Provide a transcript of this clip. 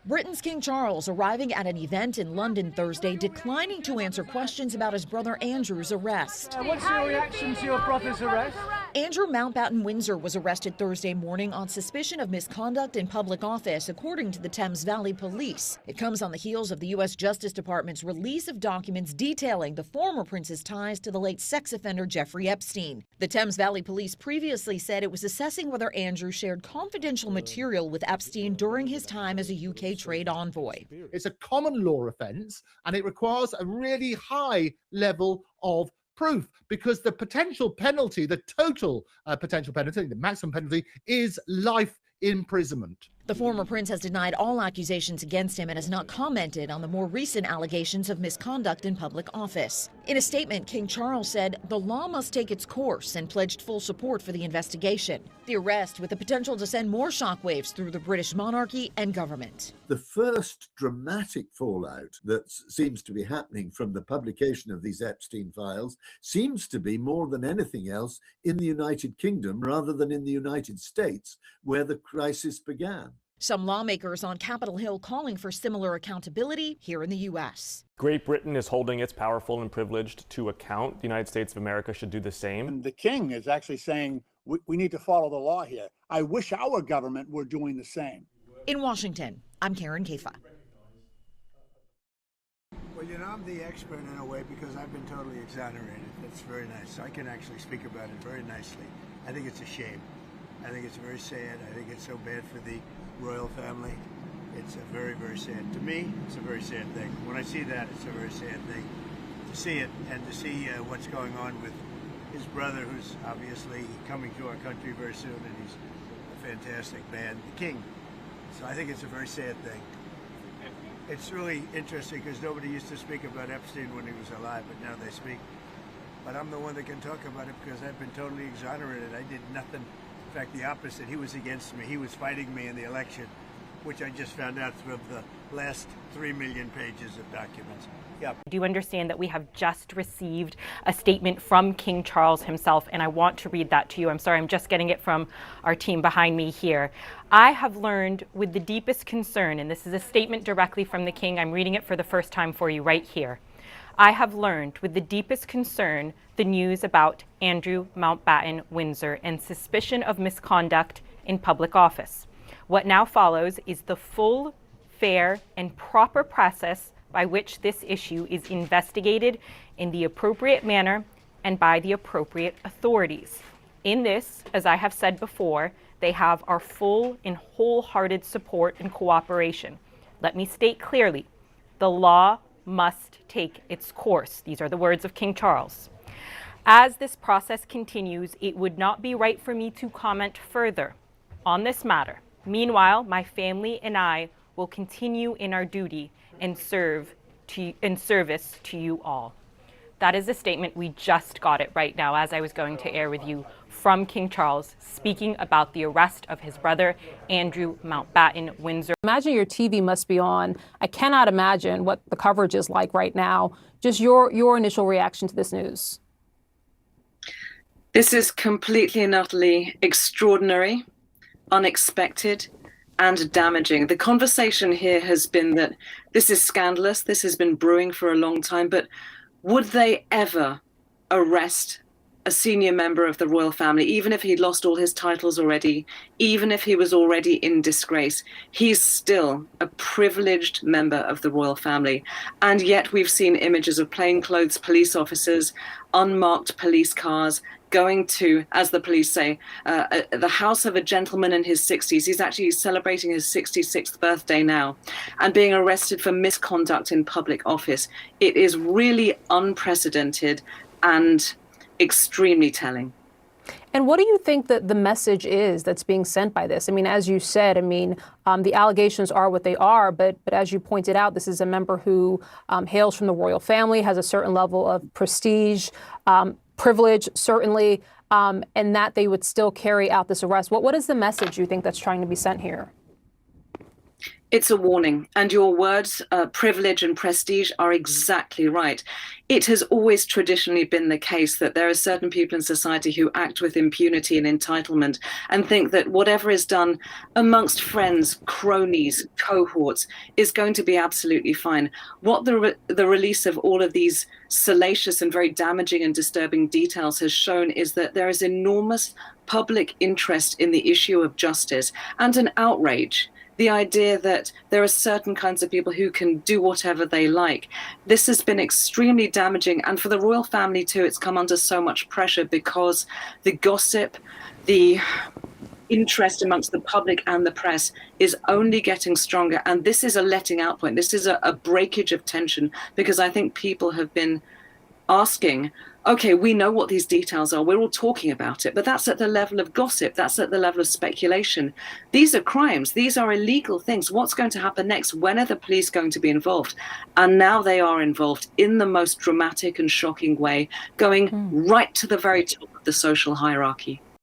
Britain's King Charles arriving at an event in London Thursday, declining to answer questions about his brother Andrew's arrest. What's your reaction to your brother's arrest? Andrew Mountbatten-Windsor was arrested Thursday morning on suspicion of misconduct in public office, according to the Thames Valley Police. It comes on the heels of the U.S. Justice Department's release of documents detailing the former prince's ties to the late sex offender Jeffrey Epstein. The Thames Valley Police previously said it was assessing whether Andrew shared confidential material with Epstein during his time as a UK trade envoy. It's a common law offence and it requires a really high level of proof because the potential penalty, the total potential penalty, the maximum penalty is life imprisonment. The former prince has denied all accusations against him and has not commented on the more recent allegations of misconduct in public office. In a statement, King Charles said the law must take its course and pledged full support for the investigation. The arrest with the potential to send more shockwaves through the British monarchy and government. The first dramatic fallout that seems to be happening from the publication of these Epstein files seems to be more than anything else in the United Kingdom rather than in the United States, where the crisis began. Some lawmakers on Capitol Hill calling for similar accountability here in the U.S. Great Britain is holding its powerful and privileged to account. The United States of America should do the same. And the king is actually saying we need to follow the law here. I wish our government were doing the same. In Washington, I'm Karen Kafa. Well, you know, I'm the expert in a way because I've been totally exonerated. That's very nice. I can actually speak about it very nicely. I think it's a shame. I think it's very sad. I think it's so bad for the royal family. It's a very, very sad. To me, it's a very sad thing. When I see that, it's a very sad thing. To see it and to see what's going on with his brother, who's obviously coming to our country very soon, and he's a fantastic man, the king. So I think it's a very sad thing. It's really interesting because nobody used to speak about Epstein when he was alive, but now they speak. But I'm the one that can talk about it because I've been totally exonerated. I did nothing. In fact, the opposite. He was against me. He was fighting me in the election, which I just found out through the last 3 million pages of documents. Yep. Do you understand that we have just received a statement from King Charles himself, and I want to read that to you. I'm sorry, I'm just getting it from our team behind me here. I have learned with the deepest concern, and this is a statement directly from the King. I'm reading it for the first time for you right here. I have learned with the deepest concern the news about Andrew Mountbatten-Windsor and suspicion of misconduct in public office. What now follows is the full, fair, and proper process by which this issue is investigated in the appropriate manner and by the appropriate authorities. In this, as I have said before, they have our full and wholehearted support and cooperation. Let me state clearly, the law must take its course. These are the words of King Charles. As this process continues, it would not be right for me to comment further on this matter. Meanwhile, my family and I will continue in our duty and service to you all. That is a statement. We just got it right now as I was going to air with you from King Charles, speaking about the arrest of his brother, Andrew Mountbatten-Windsor. Imagine your TV must be on. I cannot imagine what the coverage is like right now. Just your initial reaction to this news. This is completely and utterly extraordinary, unexpected, and damaging. The conversation here has been that this is scandalous, this has been brewing for a long time, but would they ever arrest a senior member of the royal family, even if he'd lost all his titles already, even if he was already in disgrace? He's still a privileged member of the royal family. And yet we've seen images of plainclothes police officers, unmarked police cars, going to, as the police say, the house of a gentleman in his 60s. He's actually celebrating his 66th birthday now, and being arrested for misconduct in public office. It is really unprecedented and extremely telling. And what do you think that the message is that's being sent by this? I mean, as you said, the allegations are what they are, but as you pointed out, this is a member who hails from the royal family, has a certain level of prestige, privilege, certainly, and that they would still carry out this arrest. What is the message you think that's trying to be sent here? It's a warning, and your words, privilege and prestige, are exactly right. It has always traditionally been the case that there are certain people in society who act with impunity and entitlement and think that whatever is done amongst friends, cronies, cohorts is going to be absolutely fine. What the release of all of these salacious and very damaging and disturbing details has shown is that there is enormous public interest in the issue of justice and an outrage. The idea that there are certain kinds of people who can do whatever they like. This has been extremely damaging. And for the royal family too, it's come under so much pressure because the gossip, the interest amongst the public and the press is only getting stronger. And this is a letting out point. This is a breakage of tension, because I think people have been asking, okay, we know what these details are. We're all talking about it, but that's at the level of gossip. That's at the level of speculation. These are crimes. These are illegal things. What's going to happen next? When are the police going to be involved? And now they are involved in the most dramatic and shocking way, going right to the very top of the social hierarchy.